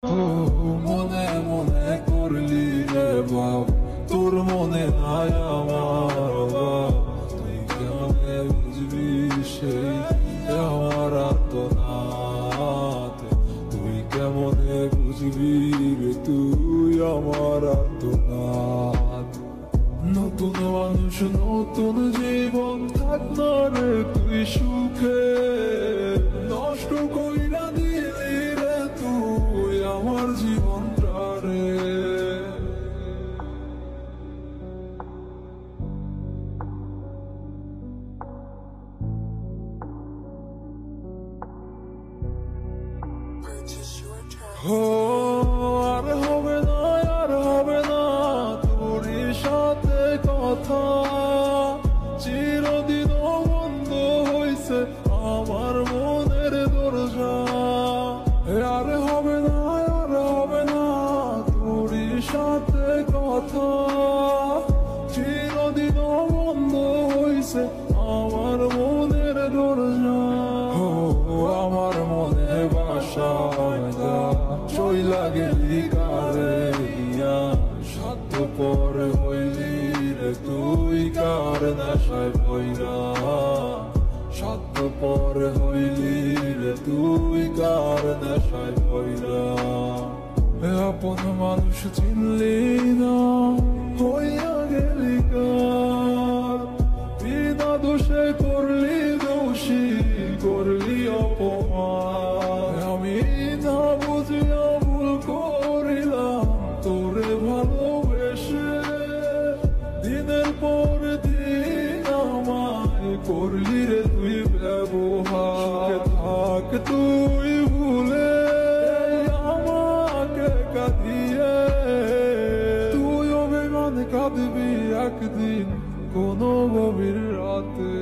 ও মনে মনে করলি রে বাপ, তোর মনে নাই আমার বাপ। তুই কেমনে বুঝবি সেই আমার আর্তনাদ, তুই কেমনে বুঝবি রে তুই আমার আর্তনাদ। নতুন মানুষ নতুন জীবন, থাক না রে তুই সুখে, নষ্ট কইরা দিলি রে তুই আমার জীবনটা রে। ও আর হবে না, আর হবে না তোর সাথে কথা, চিরদিন বন্ধ হইছে আমার মনের দরজা। আর হবে না, আর হবে না তোর সাথে কথা, চিরদিন বন্ধ হইছে আমার মনের দরজা। ও আমার মনে বাসা চইলা গেলি কারে দিয়া, স্বার্থ পর হইলি রে তুই কার নেশায় পইরা, স্বার্থ পর হইলি রে তুই কার নেশায় পইরা। আপন মানুষ চিনলি না, হইয়া গেলি কার, বিনা দোষে করলি দোষী, করলি অপমান। আমি না বুঝিয়া ভুল করিলাম তোরে ভালোবেসে, দিনের পর দিন আমায় করলি রে তুই ব্যবহার। থাক তুই ভুলে আমাকে কাঁদিয়ে, তুই অভিমান কাঁদবি একদিন কোনো গভীর রাতে।